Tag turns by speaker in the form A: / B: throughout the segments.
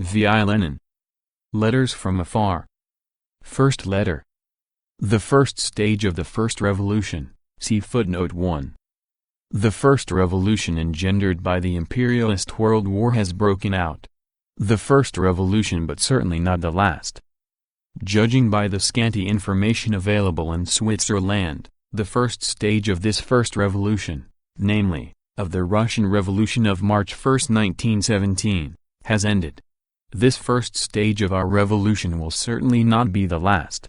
A: V.I. Lenin. Letters from Afar. First letter. The first stage of the First Revolution, see footnote 1. The First Revolution engendered by the imperialist world war has broken out. The first revolution, but certainly not the last. Judging by the scanty information available in Switzerland, the first stage of this first revolution, namely, of the Russian Revolution of March 1, 1917, has ended. This first stage of our revolution will certainly not be the last.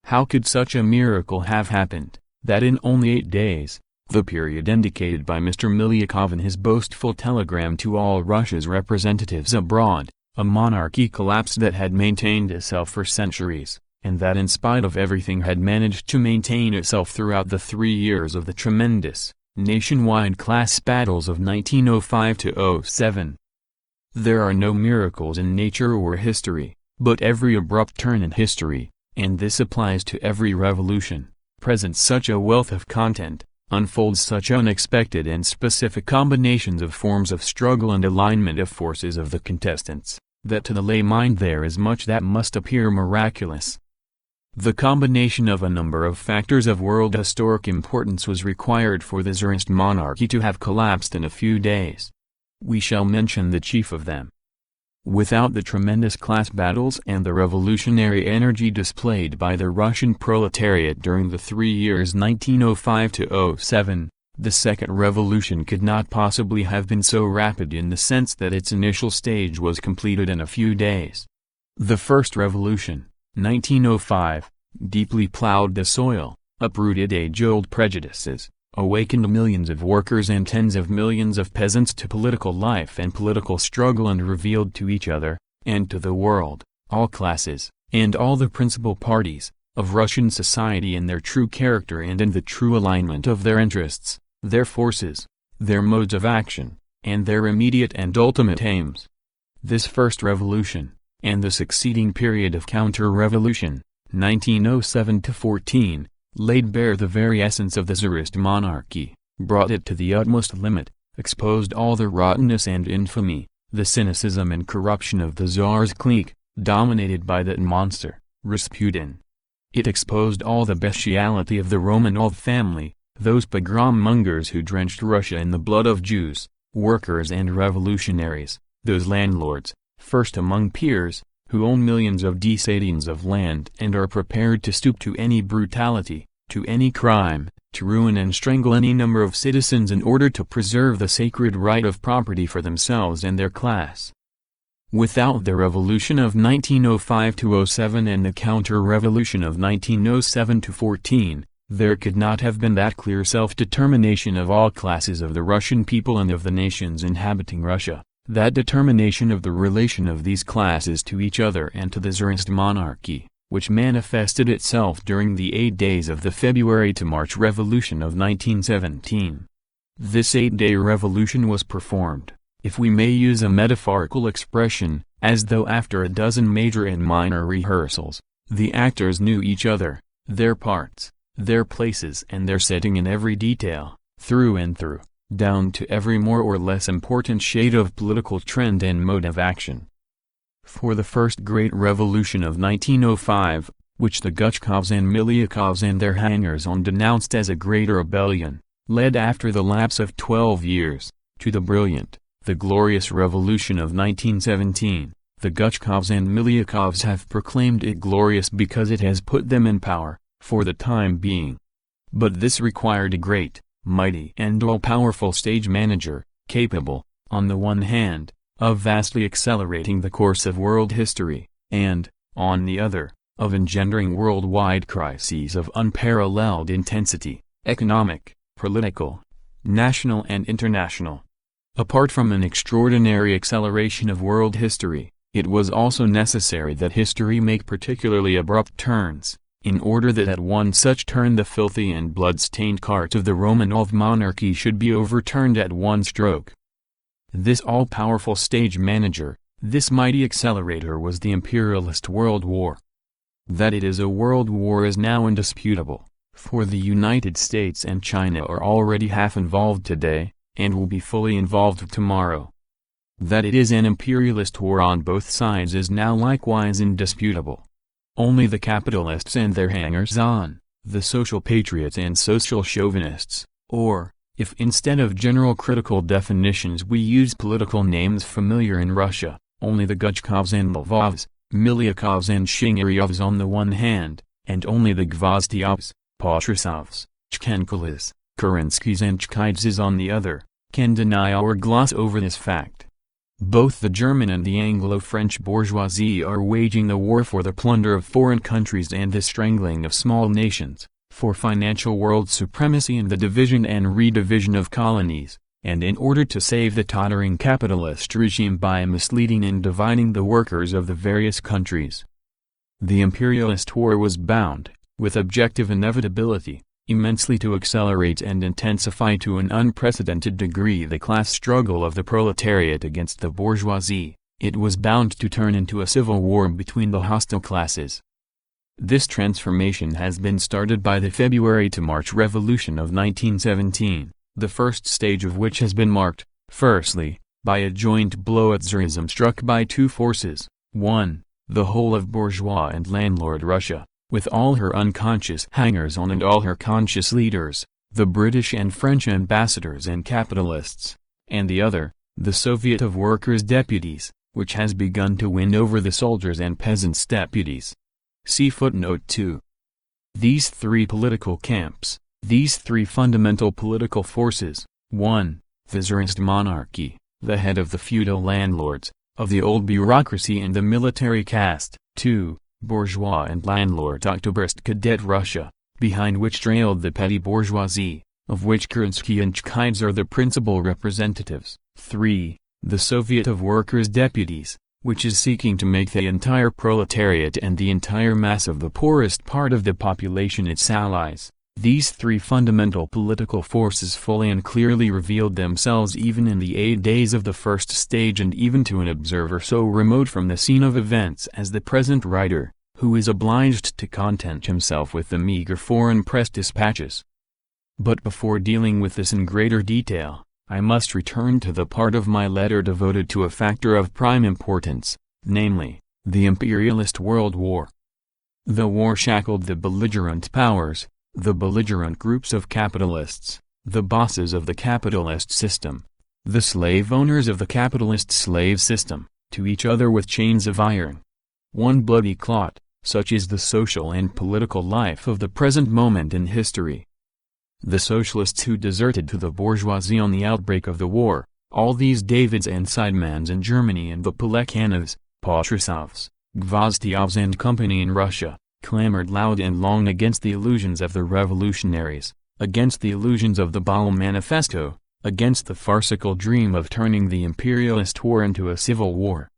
A: How could such a miracle have happened, that in only 8 days, the period indicated by Mr. Militia in his boastful telegram to all Russia's representatives abroad, a monarchy collapsed that had maintained itself for centuries, and that in spite of everything had managed to maintain itself throughout the 3 years of the tremendous, nationwide class battles of 1905–07. There are no miracles in nature or history, but every abrupt turn in history, and this applies to every revolution, presents such a wealth of content, unfolds such unexpected and specific combinations of forms of struggle and alignment of forces of the contestants, that to the lay mind there is much that must appear miraculous. The combination of a number of factors of world historic importance was required for the Tsarist monarchy to have collapsed in a few days. We shall mention the chief of them. Without the tremendous class battles and the revolutionary energy displayed by the Russian proletariat during the 3 years 1905–07, the Second Revolution could not possibly have been so rapid in the sense that its initial stage was completed in a few days. The First Revolution, 1905, deeply plowed the soil, uprooted age-old prejudices, awakened millions of workers and tens of millions of peasants to political life and political struggle, and revealed to each other, and to the world, all classes, and all the principal parties, of Russian society in their true character and in the true alignment of their interests, their forces, their modes of action, and their immediate and ultimate aims. This first revolution, and the succeeding period of counter-revolution, 1907–14, laid bare the very essence of the Tsarist monarchy, brought it to the utmost limit, exposed all the rottenness and infamy, the cynicism and corruption of the Tsar's clique, dominated by that monster, Rasputin. It exposed all the bestiality of the Romanov family, those pogrom-mongers who drenched Russia in the blood of Jews, workers and revolutionaries, those landlords, first among peers, who own millions of decadences of land and are prepared to stoop to any brutality, to any crime, to ruin and strangle any number of citizens in order to preserve the sacred right of property for themselves and their class. Without the revolution of 1905–07 and the counter-revolution of 1907–14, there could not have been that clear self-determination of all classes of the Russian people and of the nations inhabiting Russia, that determination of the relation of these classes to each other and to the Tsarist monarchy, which manifested itself during the 8 days of the February to March Revolution of 1917. This 8-day revolution was performed, if we may use a metaphorical expression, as though after a dozen major and minor rehearsals, the actors knew each other, their parts, their places and their setting in every detail, through and through, down to every more or less important shade of political trend and mode of action. For the first great revolution of 1905, which the Guchkovs and Miliakovs and their hangers-on denounced as a great rebellion, led after the lapse of 12 years, to the brilliant, the glorious revolution of 1917, the Guchkovs and Miliakovs have proclaimed it glorious because it has put them in power, for the time being. But this required a great, mighty and all-powerful stage manager, capable, on the one hand, of vastly accelerating the course of world history, and, on the other, of engendering worldwide crises of unparalleled intensity, economic, political, national and international. Apart from an extraordinary acceleration of world history, it was also necessary that history make particularly abrupt turns, in order that at one such turn the filthy and blood-stained cart of the Romanov monarchy should be overturned at one stroke. This all-powerful stage manager, this mighty accelerator was the imperialist world war. That it is a world war is now indisputable, for the United States and China are already half involved today, and will be fully involved tomorrow. That it is an imperialist war on both sides is now likewise indisputable. Only the capitalists and their hangers-on, the social patriots and social chauvinists, or, if instead of general critical definitions we use political names familiar in Russia, only the Gudkovs and Lvovs, Miliakovs and Shingaryovs on the one hand, and only the Gvozdyovs, Patrusovs, Chkenkolis, Kerenskys and Chkaidzes on the other, can deny or gloss over this fact. Both the German and the Anglo-French bourgeoisie are waging the war for the plunder of foreign countries and the strangling of small nations, for financial world supremacy and the division and redivision of colonies, and in order to save the tottering capitalist regime by misleading and dividing the workers of the various countries. The imperialist war was bound, with objective inevitability, immensely to accelerate and intensify to an unprecedented degree the class struggle of the proletariat against the bourgeoisie. It was bound to turn into a civil war between the hostile classes. This transformation has been started by the February to March Revolution of 1917, the first stage of which has been marked, firstly, by a joint blow at Tsarism struck by two forces: 1. The whole of bourgeois and landlord Russia, with all her unconscious hangers-on and all her conscious leaders, the British and French ambassadors and capitalists; and the other, the Soviet of Workers' Deputies, which has begun to win over the soldiers and peasants' deputies. See footnote 2. These three political camps, these three fundamental political forces: 1. The Tsarist monarchy, the head of the feudal landlords, of the old bureaucracy and the military caste; 2. Bourgeois and landlord Octoberist cadet Russia, behind which trailed the petty bourgeoisie, of which Kerensky and Chkaids are the principal representatives; 3. The Soviet of Workers' Deputies, which is seeking to make the entire proletariat and the entire mass of the poorest part of the population its allies. These three fundamental political forces fully and clearly revealed themselves even in the 8 days of the first stage, and even to an observer so remote from the scene of events as the present writer, who is obliged to content himself with the meager foreign press dispatches. But before dealing with this in greater detail, I must return to the part of my letter devoted to a factor of prime importance, namely, the imperialist world war. The war shackled the belligerent powers, the belligerent groups of capitalists, the bosses of the capitalist system, the slave owners of the capitalist slave system, to each other with chains of iron. One bloody clot, such is the social and political life of the present moment in history. The socialists who deserted to the bourgeoisie on the outbreak of the war, all these Davids and Seidmans in Germany and the Plekhanovs, Patrusovs, Gvozdyovs and company in Russia, clamored loud and long against the illusions of the revolutionaries, against the illusions of the Ball Manifesto, against the farcical dream of turning the imperialist war into a civil war.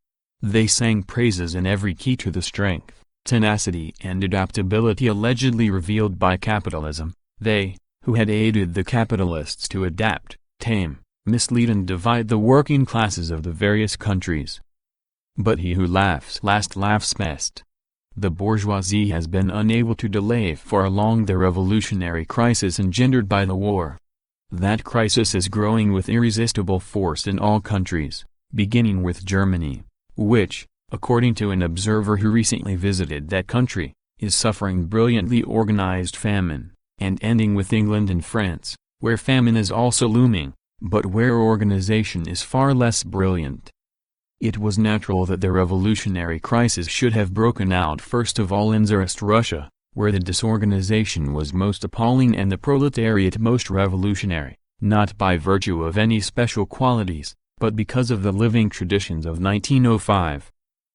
A: They sang praises in every key to the strength, tenacity and adaptability allegedly revealed by capitalism. They, who had aided the capitalists to adapt, tame, mislead and divide the working classes of the various countries. But he who laughs last laughs best. The bourgeoisie has been unable to delay for long the revolutionary crisis engendered by the war. That crisis is growing with irresistible force in all countries, beginning with Germany, which, according to an observer who recently visited that country, is suffering brilliantly organized famine, and ending with England and France, where famine is also looming, but where organization is far less brilliant. It was natural that the revolutionary crisis should have broken out first of all in Tsarist Russia, where the disorganization was most appalling and the proletariat most revolutionary, not by virtue of any special qualities, but because of the living traditions of 1905.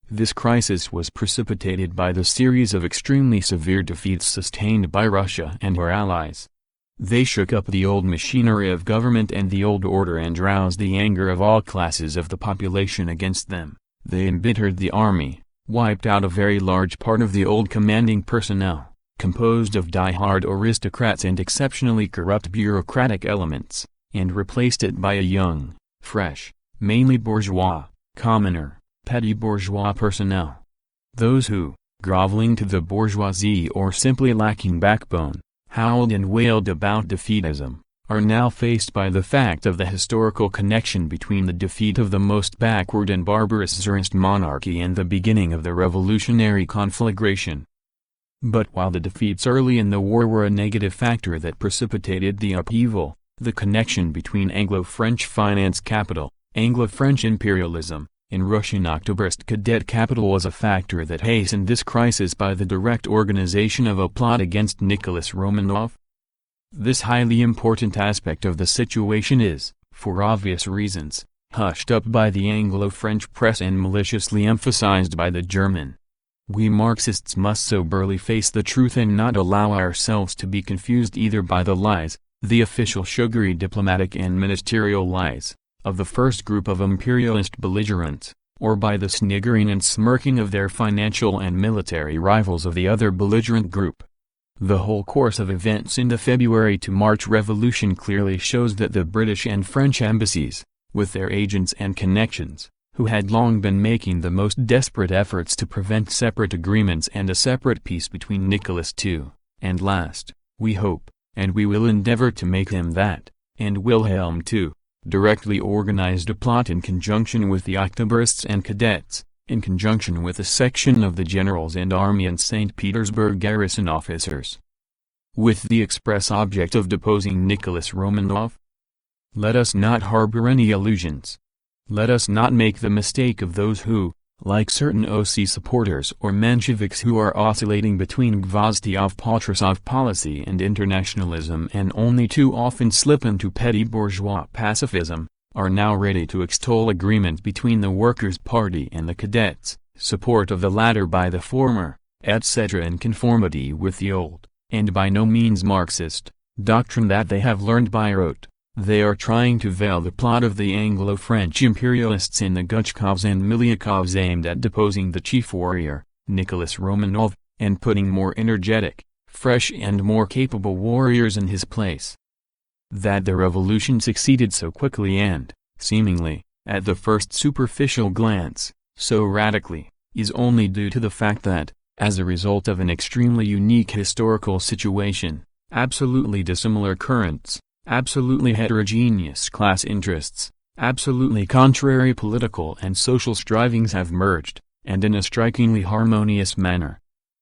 A: This crisis was precipitated by the series of extremely severe defeats sustained by Russia and her allies. They shook up the old machinery of government and the old order and roused the anger of all classes of the population against them. They embittered the army, wiped out a very large part of the old commanding personnel, composed of die-hard aristocrats and exceptionally corrupt bureaucratic elements, and replaced it by a young, fresh, mainly bourgeois, commoner, petty bourgeois personnel. Those who, groveling to the bourgeoisie or simply lacking backbone, howled and wailed about defeatism, are now faced by the fact of the historical connection between the defeat of the most backward and barbarous Tsarist monarchy and the beginning of the revolutionary conflagration. But while the defeats early in the war were a negative factor that precipitated the upheaval, the connection between Anglo-French finance capital, Anglo-French imperialism, and Russian Octoberist cadet capital was a factor that hastened this crisis by the direct organization of a plot against Nicholas Romanov. This highly important aspect of the situation is, for obvious reasons, hushed up by the Anglo-French press and maliciously emphasized by the German. We Marxists must soberly face the truth and not allow ourselves to be confused either by the lies, the official sugary diplomatic and ministerial lies, of the first group of imperialist belligerents, or by the sniggering and smirking of their financial and military rivals of the other belligerent group. The whole course of events in the February to March Revolution clearly shows that the British and French embassies, with their agents and connections, who had long been making the most desperate efforts to prevent separate agreements and a separate peace between Nicholas II, and last, we hope, and we will endeavor to make him that, and Wilhelm II, directly organized a plot in conjunction with the Octoberists and cadets, in conjunction with a section of the generals and army and St. Petersburg garrison officers, with the express object of deposing Nicholas Romanov. Let us not harbor any illusions. Let us not make the mistake of those who, like certain OC supporters or Mensheviks who are oscillating between Gvozdiov-Patrusov policy and internationalism and only too often slip into petty bourgeois pacifism, are now ready to extol agreement between the Workers' Party and the Cadets, support of the latter by the former, etc. in conformity with the old, and by no means Marxist, doctrine that they have learned by rote. They are trying to veil the plot of the Anglo-French imperialists and the Guchkovs and Miliakovs aimed at deposing the chief warrior, Nicholas Romanov, and putting more energetic, fresh and more capable warriors in his place. That the revolution succeeded so quickly and, seemingly, at the first superficial glance, so radically, is only due to the fact that, as a result of an extremely unique historical situation, absolutely dissimilar currents, absolutely heterogeneous class interests, absolutely contrary political and social strivings have merged, and in a strikingly harmonious manner.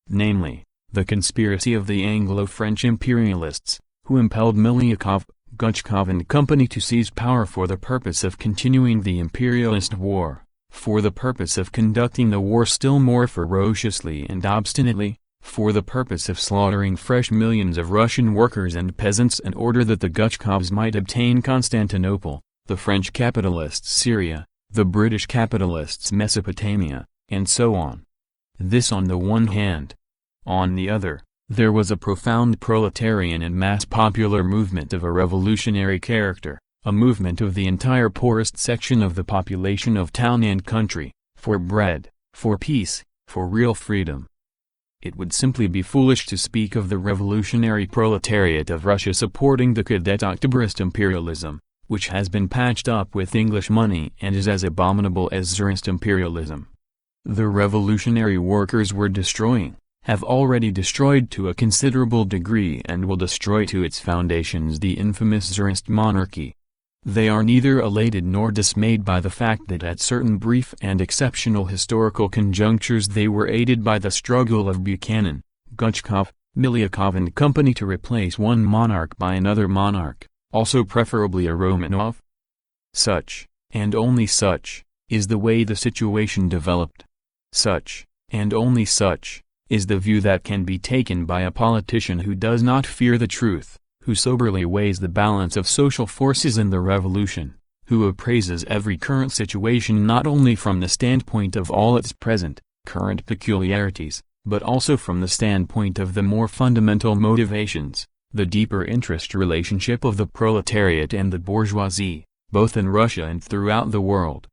A: Namely, the conspiracy of the Anglo-French imperialists, who impelled Miliakov, Guchkov and company to seize power for the purpose of continuing the imperialist war, for the purpose of conducting the war still more ferociously and obstinately, for the purpose of slaughtering fresh millions of Russian workers and peasants in order that the Guchkovs might obtain Constantinople, the French capitalists Syria, the British capitalists Mesopotamia, and so on. This on the one hand. On the other, there was a profound proletarian and mass popular movement of a revolutionary character, a movement of the entire poorest section of the population of town and country, for bread, for peace, for real freedom. It would simply be foolish to speak of the revolutionary proletariat of Russia supporting the cadet Octoberist imperialism, which has been patched up with English money and is as abominable as Tsarist imperialism. The revolutionary workers were destroying, have already destroyed to a considerable degree and will destroy to its foundations the infamous Tsarist monarchy. They are neither elated nor dismayed by the fact that at certain brief and exceptional historical conjunctures they were aided by the struggle of Buchanan, Guchkov, Miliakov and company to replace one monarch by another monarch, also preferably a Romanov. Such, and only such, is the way the situation developed. Such, and only such, is the view that can be taken by a politician who does not fear the truth, who soberly weighs the balance of social forces in the revolution, who appraises every current situation not only from the standpoint of all its current peculiarities, but also from the standpoint of the more fundamental motivations, the deeper interest relationship of the proletariat and the bourgeoisie, both in Russia and throughout the world.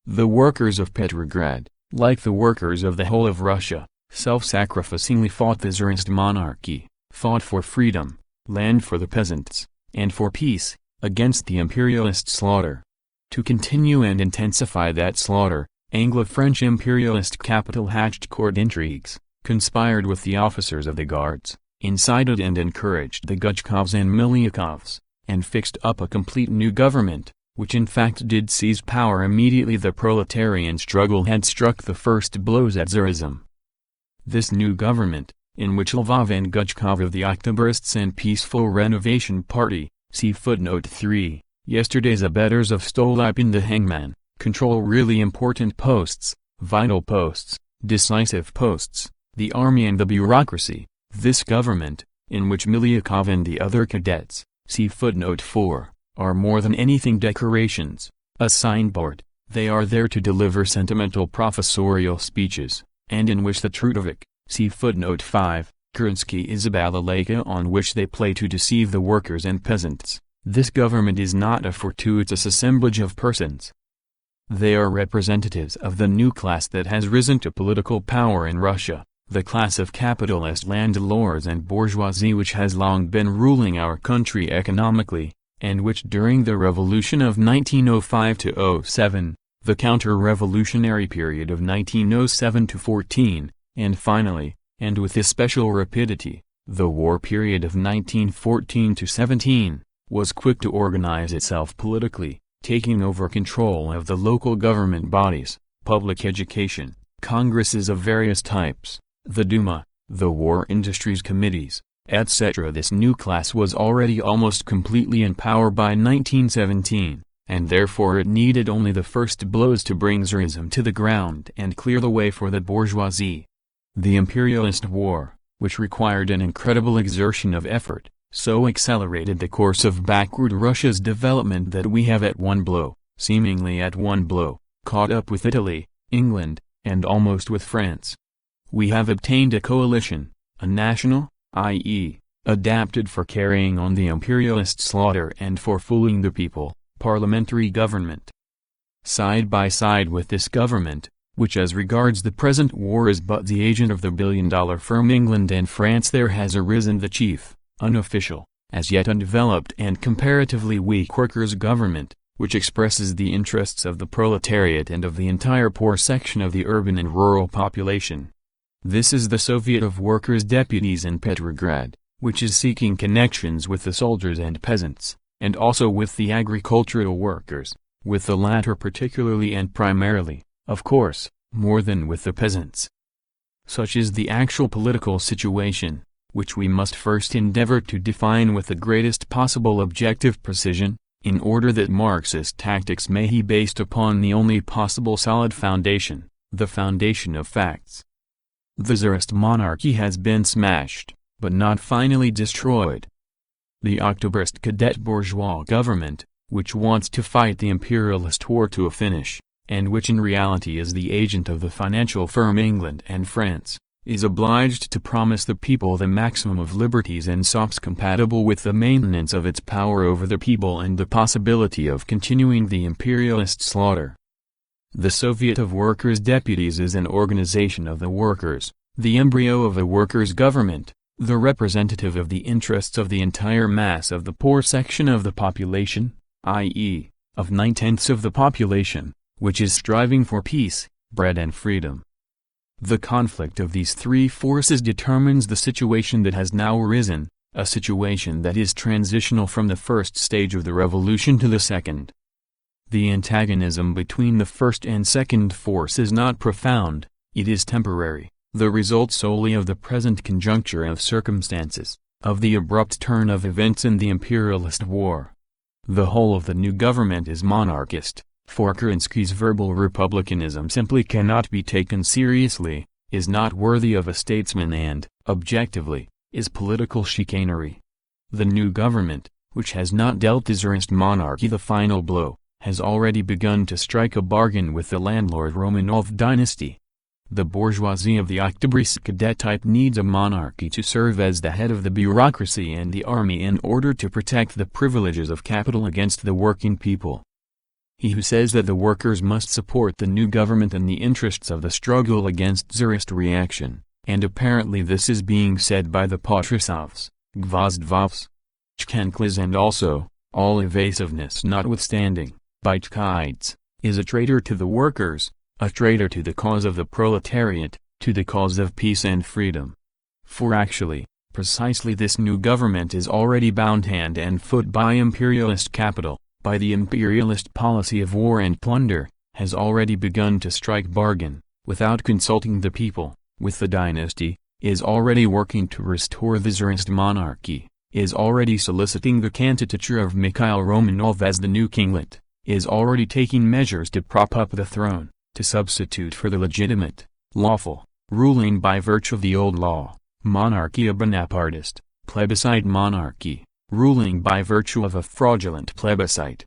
A: The workers of Petrograd, like the workers of the whole of Russia, self-sacrificingly fought the Tsarist monarchy, fought for freedom, land for the peasants, and for peace, against the imperialist slaughter. To continue and intensify that slaughter, Anglo-French imperialist capital hatched court intrigues, conspired with the officers of the guards, incited and encouraged the Guchkovs and Miliakovs, and fixed up a complete new government, which in fact did seize power immediately the proletarian struggle had struck the first blows at Tsarism. This new government, in which Lvov and Guchkov of the Octobrists and Peaceful Renovation Party, see footnote 3, yesterday's abettors of Stolypin the hangman, control really important posts, vital posts, decisive posts, the army and the bureaucracy. This government, in which Miliakov and the other cadets, see footnote 4, are more than anything decorations, a signboard. They are there to deliver sentimental professorial speeches, and in which the Trudovik, see footnote 5, Kerensky is a balalaika on which they play to deceive the workers and peasants. This government is not a fortuitous assemblage of persons. They are representatives of the new class that has risen to political power in Russia, the class of capitalist landlords and bourgeoisie which has long been ruling our country economically, and which during the revolution of 1905–07, the counter-revolutionary period of 1907–14, and finally, and with especial rapidity, the war period of 1914–17, was quick to organize itself politically, taking over control of the local government bodies, public education, congresses of various types, the Duma, the War Industries Committees, etc. This new class was already almost completely in power by 1917, and therefore it needed only the first blows to bring Tsarism to the ground and clear the way for the bourgeoisie. The imperialist war, which required an incredible exertion of effort, so accelerated the course of backward Russia's development that we have at one blow, seemingly at one blow, caught up with Italy, England, and almost with France. We have obtained a coalition, a national, i.e., adapted for carrying on the imperialist slaughter and for fooling the people, parliamentary government. Side by side with this government, which as regards the present war is but the agent of the billion-dollar firm England and France, there has arisen the chief, unofficial, as yet undeveloped and comparatively weak workers' government, which expresses the interests of the proletariat and of the entire poor section of the urban and rural population. This is the Soviet of Workers' Deputies in Petrograd, which is seeking connections with the soldiers and peasants, and also with the agricultural workers, with the latter particularly and primarily, of course, more than with the peasants. Such is the actual political situation, which we must first endeavor to define with the greatest possible objective precision, in order that Marxist tactics may be based upon the only possible solid foundation, the foundation of facts. The Tsarist monarchy has been smashed, but not finally destroyed. The Octobrist cadet bourgeois government, which wants to fight the imperialist war to a finish, and which in reality is the agent of the financial firm England and France, is obliged to promise the people the maximum of liberties and sops compatible with the maintenance of its power over the people and the possibility of continuing the imperialist slaughter. The Soviet of Workers' Deputies is an organization of the workers, the embryo of a workers' government, the representative of the interests of the entire mass of the poor section of the population, i.e., of 9/10 of the population, which is striving for peace, bread and freedom. The conflict of these three forces determines the situation that has now arisen, a situation that is transitional from the first stage of the revolution to the second. The antagonism between the first and second force is not profound, it is temporary, the result solely of the present conjuncture of circumstances, of the abrupt turn of events in the imperialist war. The whole of the new government is monarchist, for Kerensky's verbal republicanism simply cannot be taken seriously, is not worthy of a statesman and, objectively, is political chicanery. The new government, which has not dealt the Tsarist monarchy the final blow, has already begun to strike a bargain with the landlord Romanov dynasty. The bourgeoisie of the Octobrist cadet type needs a monarchy to serve as the head of the bureaucracy and the army in order to protect the privileges of capital against the working people. He who says that the workers must support the new government in the interests of the struggle against Tsarist reaction, and apparently this is being said by the Potrasovs, Gvozdovs, Chkanklas and also, all evasiveness notwithstanding, by Tchides, is a traitor to the workers, a traitor to the cause of the proletariat, to the cause of peace and freedom. For actually, Precisely this new government is already bound hand and foot by imperialist capital, by the imperialist policy of war and plunder, has already begun to strike bargain, without consulting the people, with the dynasty, is already working to restore the Tsarist monarchy, is already soliciting the candidature of Mikhail Romanov as the new kinglet, is already taking measures to prop up the throne, to substitute for the legitimate, lawful, ruling by virtue of the old law, monarchy a Bonapartist, plebiscite monarchy, ruling by virtue of a fraudulent plebiscite.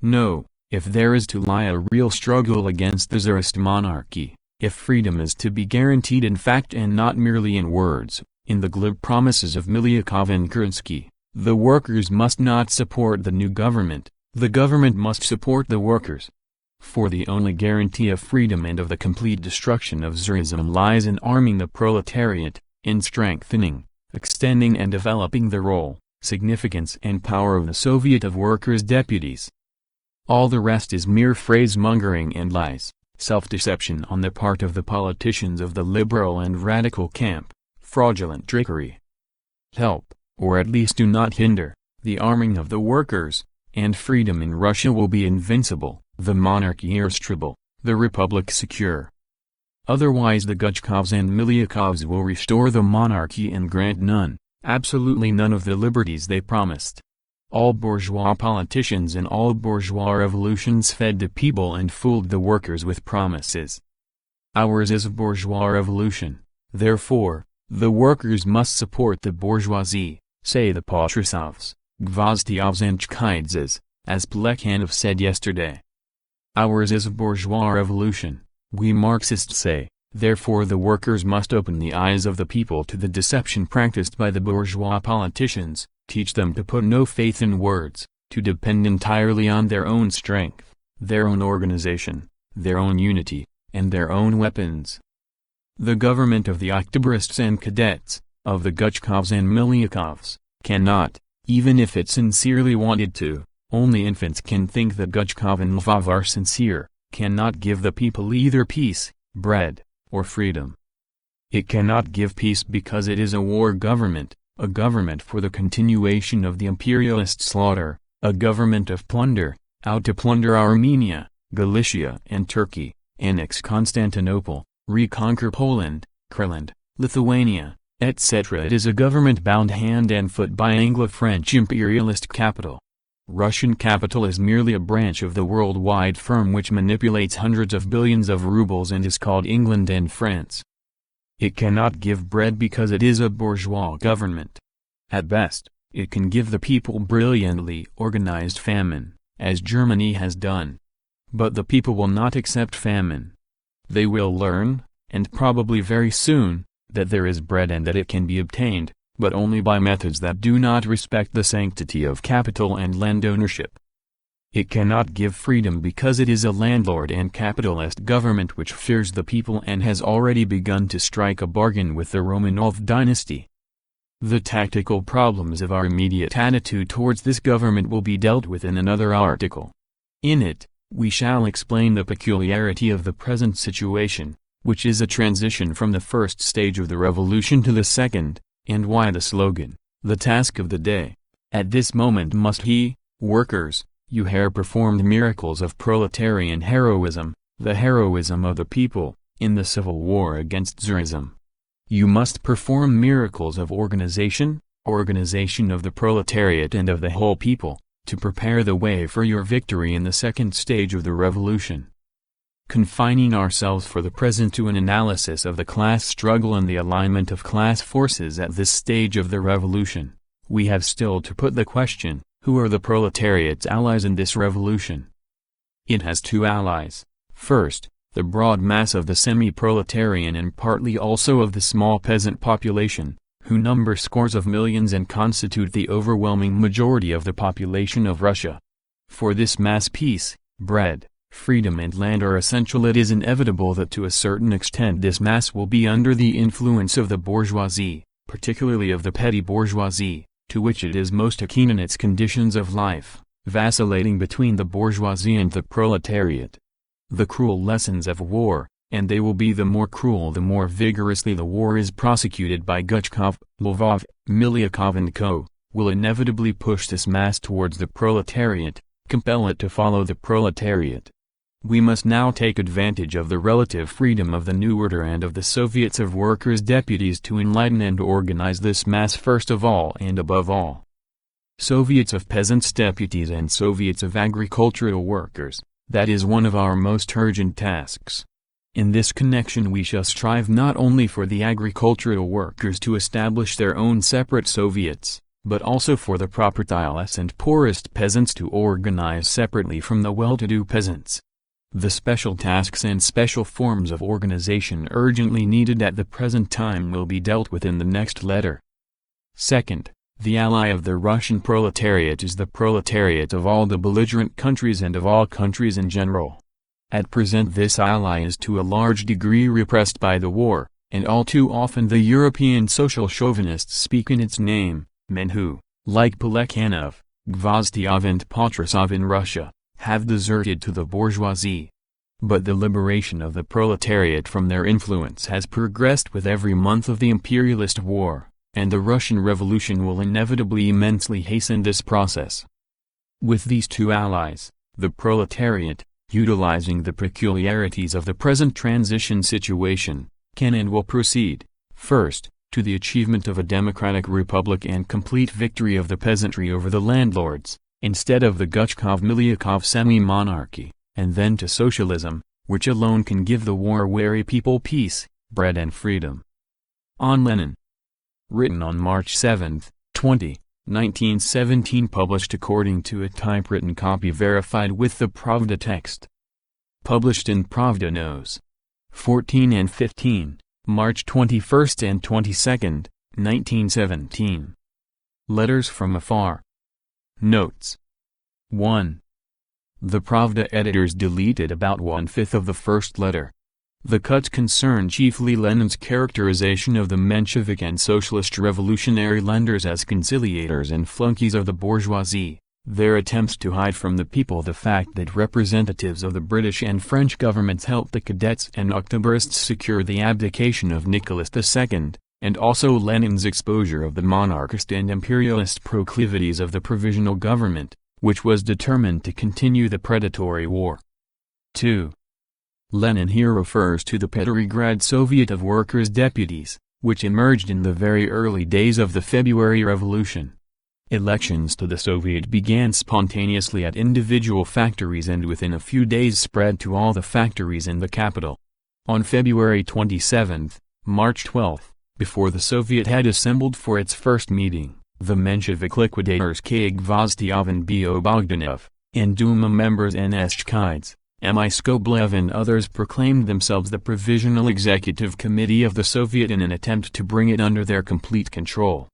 A: No, if there is to lie a real struggle against the Tsarist monarchy, if freedom is to be guaranteed in fact and not merely in words, in the glib promises of Miliakov and Kerensky, the workers must not support the new government, the government must support the workers. For the only guarantee of freedom and of the complete destruction of Tsarism lies in arming the proletariat, in strengthening, extending and developing the role, significance and power of the Soviet of Workers' Deputies. All the rest is mere phrase-mongering and lies, self-deception on the part of the politicians of the liberal and radical camp, fraudulent trickery. Help, or at least do not hinder, the arming of the workers, and freedom in Russia will be invincible, the monarchy irretrievable, the republic secure. Otherwise the Gudkovs and Miliakovs will restore the monarchy and grant none, absolutely none of the liberties they promised. All bourgeois politicians and all bourgeois revolutions fed the people and fooled the workers with promises. Ours is a bourgeois revolution, therefore, the workers must support the bourgeoisie, say the Potrasovs, Gvozdyovs and Chkaidzes, as Plekhanov said yesterday. Ours is a bourgeois revolution, we Marxists say, therefore the workers must open the eyes of the people to the deception practiced by the bourgeois politicians, teach them to put no faith in words, to depend entirely on their own strength, their own organization, their own unity, and their own weapons. The government of the Octobrists and Cadets, of the Gudkovs and Miliakovs, cannot, even if it sincerely wanted to, only infants can think that Gudkov and Lvov are sincere, cannot give the people either peace, bread, or freedom. It cannot give peace because it is a war government, a government for the continuation of the imperialist slaughter, a government of plunder, out to plunder Armenia, Galicia and Turkey, annex Constantinople, reconquer Poland, Courland, Lithuania, etc. It is a government bound hand and foot by Anglo-French imperialist capital. Russian capital is merely a branch of the worldwide firm which manipulates hundreds of billions of rubles and is called England and France. It cannot give bread because it is a bourgeois government. At best, it can give the people brilliantly organized famine, as Germany has done. But the people will not accept famine. They will learn, and probably very soon, that there is bread and that it can be obtained, but only by methods that do not respect the sanctity of capital and land ownership. It cannot give freedom because it is a landlord and capitalist government which fears the people and has already begun to strike a bargain with the Romanov dynasty. The tactical problems of our immediate attitude towards this government will be dealt with in another article. In it, we shall explain the peculiarity of the present situation, which is a transition from the first stage of the revolution to the second, and why the slogan, the task of the day, at this moment must he, workers, you have performed miracles of proletarian heroism, the heroism of the people, in the civil war against Tsarism. You must perform miracles of organization of the proletariat and of the whole people, to prepare the way for your victory in the second stage of the revolution. Confining ourselves for the present to an analysis of the class struggle and the alignment of class forces at this stage of the revolution, we have still to put the question, who are the proletariat's allies in this revolution? It has two allies. First, the broad mass of the semi-proletarian and partly also of the small peasant population, who number scores of millions and constitute the overwhelming majority of the population of Russia. For this mass peace, bread, freedom and land are essential. It is inevitable that to a certain extent this mass will be under the influence of the bourgeoisie, particularly of the petty bourgeoisie, to which it is most akin in its conditions of life, vacillating between the bourgeoisie and the proletariat. The cruel lessons of war, and they will be the more cruel the more vigorously the war is prosecuted by Guchkov, Lvov, Miliakov and co., will inevitably push this mass towards the proletariat, compel it to follow the proletariat. We must now take advantage of the relative freedom of the new order and of the Soviets of Workers' Deputies to enlighten and organize this mass first of all and above all. Soviets of Peasants' Deputies and Soviets of Agricultural Workers, that is one of our most urgent tasks. In this connection we shall strive not only for the agricultural workers to establish their own separate Soviets, but also for the propertyless and poorest peasants to organize separately from the well-to-do peasants. The special tasks and special forms of organization urgently needed at the present time will be dealt with in the next letter. Second, the ally of the Russian proletariat is the proletariat of all the belligerent countries and of all countries in general. At present this ally is to a large degree repressed by the war, and all too often the European social chauvinists speak in its name, men who, like Plekhanov, Gvozdov and Patrusov in Russia, have deserted to the bourgeoisie. But the liberation of the proletariat from their influence has progressed with every month of the imperialist war, and the Russian Revolution will inevitably immensely hasten this process. With these two allies, the proletariat, utilizing the peculiarities of the present transition situation, can and will proceed, first, to the achievement of a democratic republic and complete victory of the peasantry over the landlords, instead of the Guchkov-Miliakov semi-monarchy, and then to socialism, which alone can give the war-weary people peace, bread and freedom. On Lenin. Written on March 7, 1917, published according to a typewritten copy verified with the Pravda text. Published in Pravda Nos. 14 and 15, March 21 and 22, 1917. Letters from Afar. Notes. 1. The Pravda editors deleted about 1/5 of the first letter. The cuts concern chiefly Lenin's characterization of the Menshevik and Socialist revolutionary lenders as conciliators and flunkies of the bourgeoisie, their attempts to hide from the people the fact that representatives of the British and French governments helped the cadets and Octoberists secure the abdication of Nicholas II, and also Lenin's exposure of the monarchist and imperialist proclivities of the provisional government, which was determined to continue the predatory war. 2. Lenin here refers to the Petrograd Soviet of Workers' Deputies, which emerged in the very early days of the February Revolution. Elections to the Soviet began spontaneously at individual factories and within a few days spread to all the factories in the capital. On February 27, March 12, before the Soviet had assembled for its first meeting, the Menshevik liquidators K. Gvozdov and B.O. Bogdanov, and Duma members N.S. Chkaids, M.I. Skoblev and others proclaimed themselves the Provisional Executive Committee of the Soviet in an attempt to bring it under their complete control.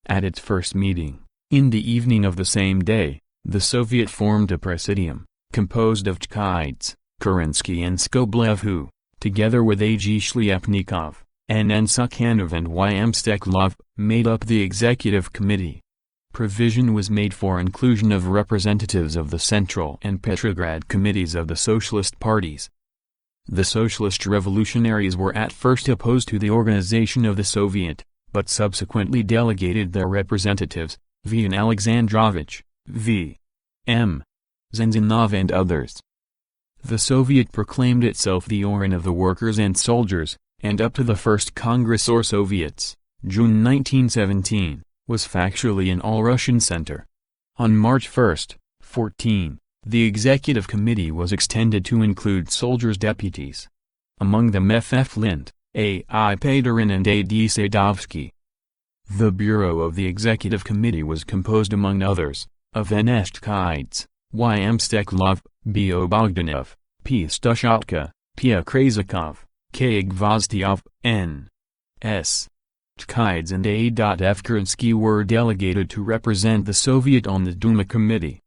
A: At its first meeting, in the evening of the same day, the Soviet formed a presidium, composed of Chkaids, Kerensky and Skoblev who, together with A.G. Shliapnikov, N.N. Sukhanov and Y.M. Steklov, made up the executive committee. Provision was made for inclusion of representatives of the Central and Petrograd committees of the socialist parties. The socialist revolutionaries were at first opposed to the organization of the Soviet, but subsequently delegated their representatives, V. N. Alexandrovich, V. M. Zenzinov and others. The Soviet proclaimed itself the organ of the workers and soldiers, and up to the First Congress or Soviets, June 1917, was factually an all-Russian center. On March 1, 14, the Executive Committee was extended to include soldiers' deputies. Among them F. Lint, A. I. Paterin and A. D. Sadovsky. The Bureau of the Executive Committee was composed among others, of N.S. Chkaids, Y.M. Steklov, B.O. Bogdanov, P. Stushatka, P. Krasakov, K. Gvozdov, N.S. Chkaids and A. F. Kerensky were delegated to represent the Soviet on the Duma Committee.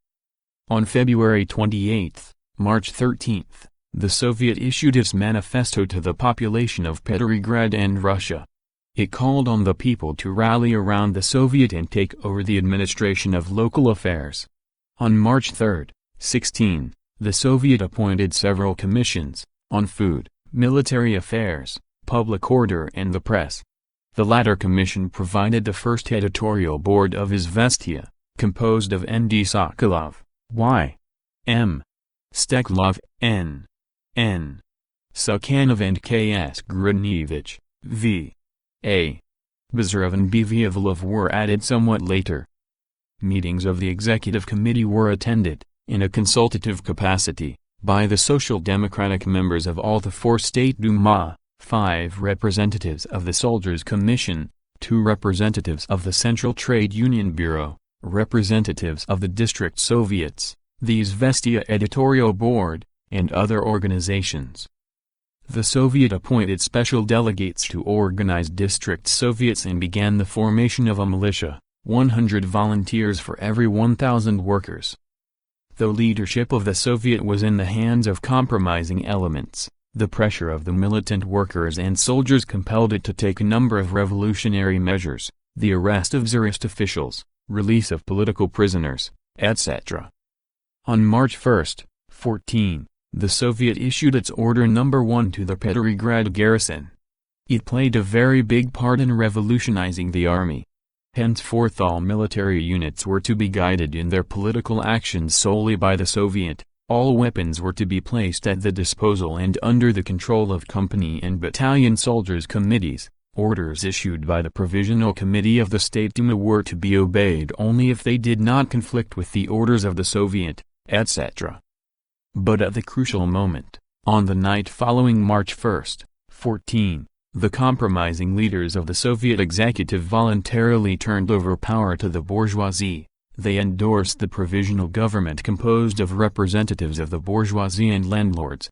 A: On February 28, March 13, the Soviet issued its manifesto to the population of Petrograd and Russia. It called on the people to rally around the Soviet and take over the administration of local affairs. On March 3, 16, the Soviet appointed several commissions, on food, military affairs, public order and the press. The latter commission provided the first editorial board of Izvestia, composed of N.D. Sokolov, Y.M. Steklov, N.N. Sukhanov and K.S. Grudnevich, V.A. Bazarov and B.V. Avalov were added somewhat later. Meetings of the executive committee were attended, in a consultative capacity, by the Social Democratic members of all the 4 State Duma, 5 representatives of the Soldiers' Commission, 2 representatives of the Central Trade Union Bureau, representatives of the District Soviets, the Izvestia Editorial Board, and other organizations. The Soviet appointed special delegates to organize district Soviets and began the formation of a militia, 100 volunteers for every 1,000 workers. Though leadership of the Soviet was in the hands of compromising elements, the pressure of the militant workers and soldiers compelled it to take a number of revolutionary measures, the arrest of Tsarist officials, release of political prisoners, etc. On March 1, 14, the Soviet issued its Order No. 1 to the Petrograd garrison. It played a very big part in revolutionizing the army. Henceforth all military units were to be guided in their political actions solely by the Soviet, all weapons were to be placed at the disposal and under the control of company and battalion soldiers' committees, orders issued by the Provisional Committee of the State Duma were to be obeyed only if they did not conflict with the orders of the Soviet, etc. But at the crucial moment, on the night following March 1, 14, the compromising leaders of the Soviet executive voluntarily turned over power to the bourgeoisie. They endorsed the provisional government composed of representatives of the bourgeoisie and landlords.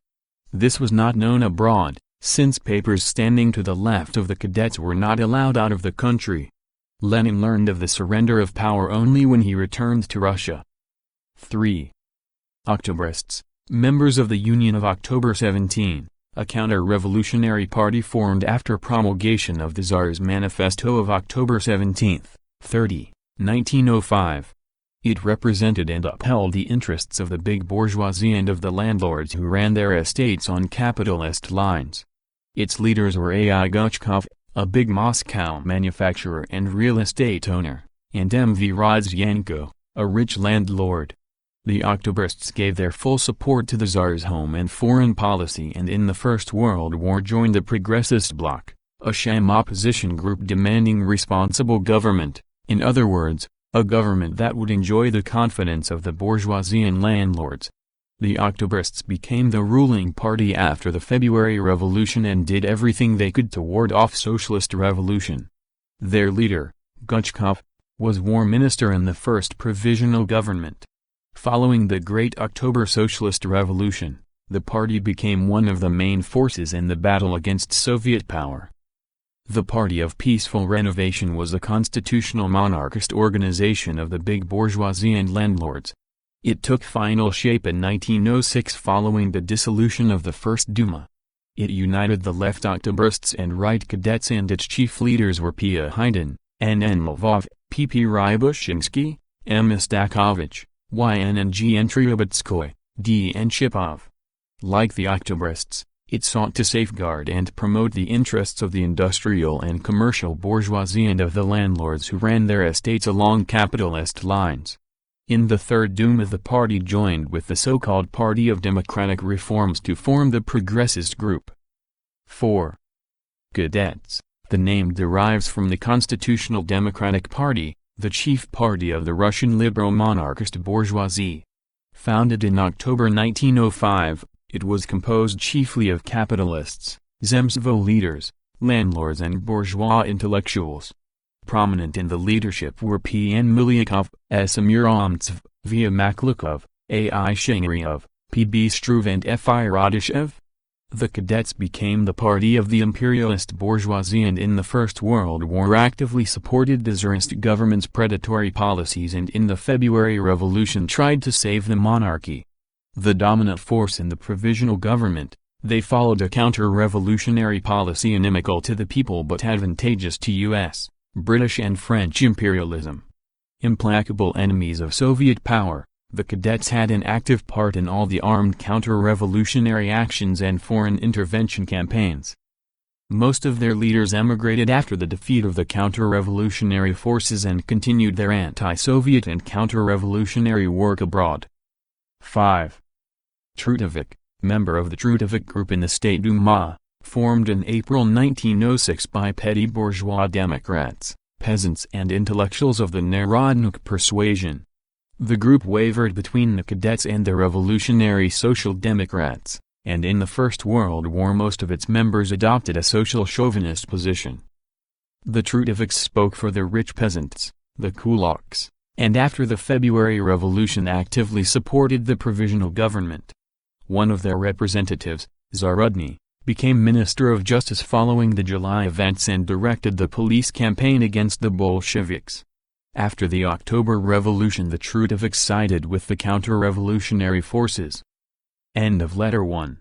A: This was not known abroad, since papers standing to the left of the cadets were not allowed out of the country. Lenin learned of the surrender of power only when he returned to Russia. 3. Octobrists, members of the Union of October 17, a counter-revolutionary party formed after promulgation of the Tsar's Manifesto of October 17, 30, 1905. It represented and upheld the interests of the big bourgeoisie and of the landlords who ran their estates on capitalist lines. Its leaders were A.I. Guchkov, a big Moscow manufacturer and real estate owner, and M.V. Rodzyanko, a rich landlord. The Octobrists gave their full support to the Tsar's home and foreign policy and in the First World War joined the Progressist Bloc, a sham opposition group demanding responsible government, in other words, a government that would enjoy the confidence of the bourgeoisie and landlords. The Octobrists became the ruling party after the February Revolution and did everything they could to ward off socialist revolution. Their leader, Guchkov, was war minister in the first provisional government. Following the Great October Socialist Revolution, the party became one of the main forces in the battle against Soviet power. The Party of Peaceful Renovation was a constitutional monarchist organization of the big bourgeoisie and landlords. It took final shape in 1906 following the dissolution of the First Duma. It united the left Octobrists and right cadets and its chief leaders were P.A. Haydn, N.N. Lvov, P.P. Rybushinsky, M. Istakovich, Y.N. Trubetskoy, D.N. Shipov. Like the Octobrists, it sought to safeguard and promote the interests of the industrial and commercial bourgeoisie and of the landlords who ran their estates along capitalist lines. In the Third Duma the party joined with the so-called Party of Democratic Reforms to form the Progressist Group. 4. Cadets. The name derives from the Constitutional Democratic Party, the chief party of the Russian liberal monarchist bourgeoisie. Founded in October 1905, it was composed chiefly of capitalists, zemstvo leaders, landlords and bourgeois intellectuals. Prominent in the leadership were P.N. Milyakov, S. Amuramtsev, V. Maklukov, A.I. Shengryov, P.B. Struve and F.I. Radishev. The cadets became the party of the imperialist bourgeoisie and in the First World War actively supported the Tsarist government's predatory policies and in the February Revolution tried to save the monarchy. The dominant force in the provisional government, they followed a counter-revolutionary policy inimical to the people but advantageous to U.S., British and French imperialism. Implacable enemies of Soviet power, The cadets had an active part in all the armed counter-revolutionary actions and foreign intervention campaigns. Most of their leaders emigrated after the defeat of the counter-revolutionary forces and continued their anti-Soviet and counter-revolutionary work abroad. 5. Trudovik, member of the Trudovik group in the State Duma, formed in April 1906 by petty bourgeois Democrats, peasants and intellectuals of the Narodnik persuasion. The group wavered between the cadets and the Revolutionary Social Democrats, and in the First World War most of its members adopted a social chauvinist position. The Trudoviks spoke for the rich peasants, the kulaks, and after the February Revolution actively supported the provisional government. One of their representatives, Zarudny, became Minister of Justice following the July events and directed the police campaign against the Bolsheviks. After the October Revolution, the Trudoviks sided with the counter-revolutionary forces. End of Letter 1.